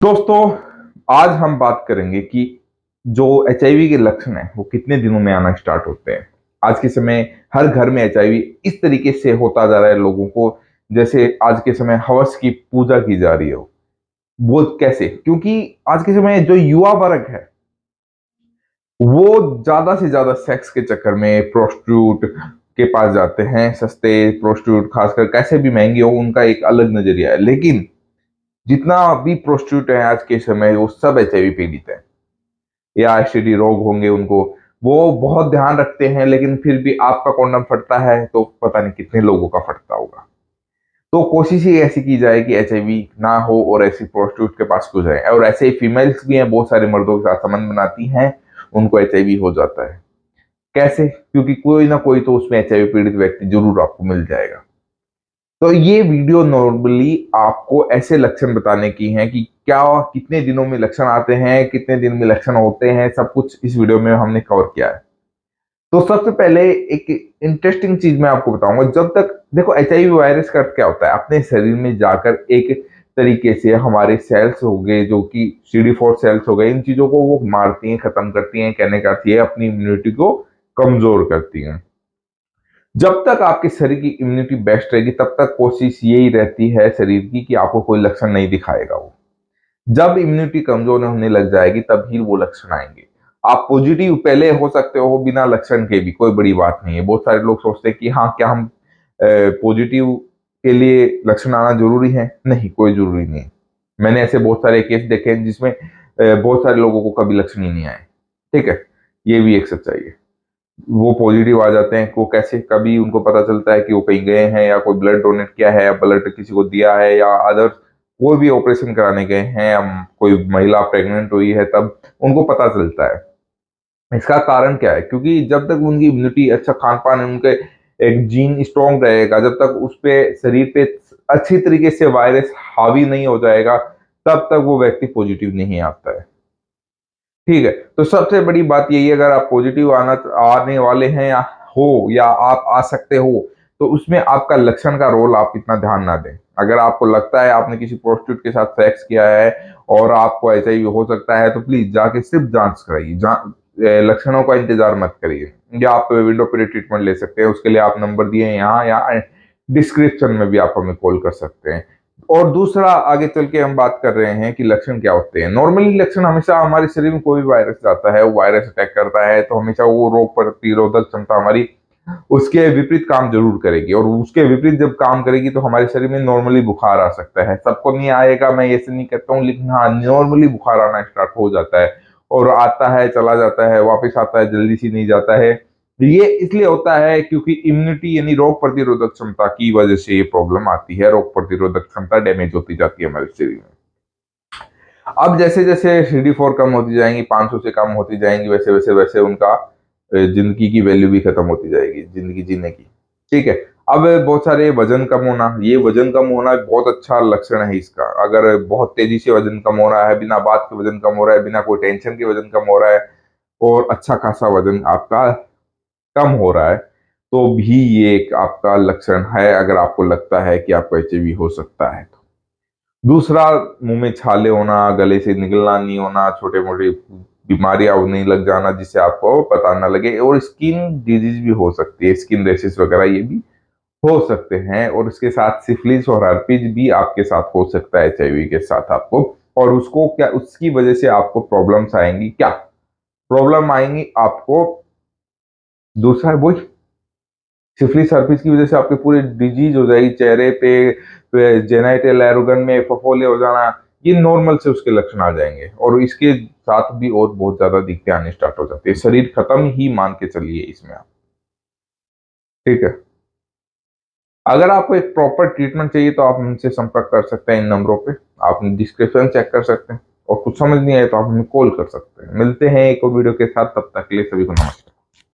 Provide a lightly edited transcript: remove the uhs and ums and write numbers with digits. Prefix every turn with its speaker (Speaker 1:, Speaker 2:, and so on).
Speaker 1: दोस्तों, आज हम बात करेंगे कि जो एचआईवी के लक्षण हैं वो कितने दिनों में आना स्टार्ट होते हैं। आज के समय हर घर में एचआईवी इस तरीके से होता जा रहा है लोगों को, जैसे आज के समय हवस की पूजा की जा रही हो। वो कैसे? क्योंकि आज के समय जो युवा वर्ग है वो ज्यादा से ज्यादा सेक्स के चक्कर में प्रोस्टिट्यूट के पास जाते हैं। सस्ते प्रोस्टिट्यूट, खासकर कैसे भी महंगे हो, उनका एक अलग नजरिया है। लेकिन जितना भी प्रोस्टिट्यूट है आज के समय वो सब एचआईवी पीड़ित है या एसटीडी रोग होंगे उनको। वो बहुत ध्यान रखते हैं, लेकिन फिर भी आपका कॉन्डम फटता है तो पता नहीं कितने लोगों का फटता होगा। तो कोशिश ही ऐसी की जाए कि एचआईवी ना हो और ऐसी प्रोस्टिट्यूट के पास क्यों जाए। और ऐसे ही फीमेल्स भी हैं, बहुत सारे मर्दों के साथ संबंध बनाती हैं, उनको एचआईवी हो जाता है। कैसे? क्योंकि कोई ना कोई तो उसमें एचआईवी पीड़ित व्यक्ति जरूर आपको मिल जाएगा। तो ये वीडियो नॉर्मली आपको ऐसे लक्षण बताने की है कि क्या कितने दिनों में लक्षण आते हैं, कितने दिन में लक्षण होते हैं, सब कुछ इस वीडियो में हमने कवर किया है। तो सबसे पहले एक इंटरेस्टिंग चीज मैं आपको बताऊंगा। जब तक देखो, एचआईवी वायरस का क्या होता है, अपने शरीर में जाकर एक तरीके से हमारे सेल्स हो गए, जो कि CD4 सेल्स हो गए, इन चीजों को वो मारती हैं, खत्म करती हैं। कहने का अर्थ ये है, अपनी इम्यूनिटी को कमजोर करती हैं। जब तक आपके शरीर की इम्यूनिटी बेस्ट रहेगी तब तक कोशिश यही रहती है शरीर की कि आपको कोई लक्षण नहीं दिखाएगा वो। जब इम्यूनिटी कमजोर होने लग जाएगी तब ही वो लक्षण आएंगे। आप पॉजिटिव पहले हो सकते हो बिना लक्षण के भी, कोई बड़ी बात नहीं है। बहुत सारे लोग सोचते हैं कि हाँ, क्या हम पॉजिटिव के लिए लक्षण आना जरूरी है? नहीं, कोई जरूरी नहीं है। मैंने ऐसे बहुत सारे केस देखे हैं जिसमें बहुत सारे लोगों को कभी लक्षण ही नहीं आए। ठीक है, ये भी एक सच्चाई है। वो पॉजिटिव आ जाते हैं, वो कैसे? कभी उनको पता चलता है कि वो कहीं गए हैं, या कोई ब्लड डोनेट किया है, या ब्लड किसी को दिया है, या अदर कोई भी ऑपरेशन कराने गए हैं, या कोई महिला प्रेग्नेंट हुई है, तब उनको पता चलता है। इसका कारण क्या है? क्योंकि जब तक उनकी इम्यूनिटी, अच्छा खान पान, उनके एक जीन स्ट्रॉन्ग रहेगा, जब तक उस पे शरीर पे अच्छी तरीके से वायरस हावी नहीं हो जाएगा, तब तक वो व्यक्ति पॉजिटिव नहीं आता है। ठीक है, तो सबसे बड़ी बात यही है, अगर आप पॉजिटिव आने वाले हैं या आप आ सकते हो, तो उसमें आपका लक्षण का रोल आप इतना ध्यान ना दें। अगर आपको लगता है आपने किसी प्रोस्टिट्यूट के साथ सेक्स किया है और आपको एचआईवी हो सकता है, तो प्लीज जाके सिर्फ जांच कराइए। लक्षणों का इंतजार मत करिए। या आप विंडो पीरियड ट्रीटमेंट ले सकते हैं, उसके लिए आप नंबर दिए हैं यहाँ या डिस्क्रिप्शन में भी आप हमें कॉल कर सकते हैं। और दूसरा, आगे चल के हम बात कर रहे हैं कि लक्षण क्या होते हैं। नॉर्मली लक्षण हमेशा, हमारे शरीर में कोई भी वायरस जाता है, वो वायरस अटैक करता है, तो हमेशा वो रोग प्रतिरोधक क्षमता हमारी उसके विपरीत काम जरूर करेगी। और उसके विपरीत जब काम करेगी तो हमारे शरीर में नॉर्मली बुखार आ सकता है। सबको नहीं आएगा, मैं ऐसे नहीं कहता हूँ, लेकिन हाँ, नॉर्मली बुखार आना स्टार्ट हो जाता है। और आता है, चला जाता है, वापस आता है, जल्दी से नहीं जाता है। ये इसलिए होता है क्योंकि इम्यूनिटी यानी रोग प्रतिरोधक क्षमता की वजह से ये प्रॉब्लम आती है। रोग प्रतिरोधक क्षमता डैमेज होती जाती है हमारे शरीर में। अब जैसे जैसे CD4 कम होती जाएंगी, 500 से कम होती जाएंगी, वैसे वैसे वैसे उनका जिंदगी की वैल्यू भी खत्म होती जाएगी, जिंदगी जीने की। ठीक है। अब बहुत सारे वजन कम होना, ये वजन कम होना बहुत अच्छा लक्षण है इसका। अगर बहुत तेजी से वजन कम हो रहा है, बिना बात के वजन कम हो रहा है, बिना कोई टेंशन के वजन कम हो रहा है, और अच्छा खासा वजन आपका कम हो रहा है, तो भी ये एक आपका लक्षण है, अगर आपको लगता है कि आपको एचआईवी हो सकता है तो। दूसरा, मुंह में छाले होना, गले से निकलना नहीं होना, छोटे मोटे बीमारियां नहीं लग जाना जिससे आपको पता ना लगे। और स्किन डिजीज भी हो सकती है, स्किन रेशेस वगैरह ये भी हो सकते हैं। और इसके साथ सिफिलिस और हर्पीज भी आपके साथ हो सकता है एचआईवी के साथ आपको। और उसको क्या, उसकी वजह से आपको प्रॉब्लम्स आएंगी। क्या प्रॉब्लम आएंगी आपको? दूसरा है वही, सिफिलिस हर्पीस की वजह से आपके पूरे डिजीज हो जाएगी, चेहरे पे जेनाइटल एरोगन में फफोले हो जाना, ये नॉर्मल से उसके लक्षण आ जाएंगे। और इसके साथ भी और बहुत ज्यादा दिक्कतें आनी स्टार्ट हो जाती है। शरीर खत्म ही मान के चलिए इसमें आप। ठीक है। अगर आपको एक प्रॉपर ट्रीटमेंट चाहिए तो आप हमसे संपर्क कर सकते हैं इन नंबरों पे। आप डिस्क्रिप्शन चेक कर सकते हैं, और कुछ समझ नहीं आए तो आप हमें कॉल कर सकते हैं। मिलते हैं एक और वीडियो के साथ, तब तक के लिए सभी को नमस्कार।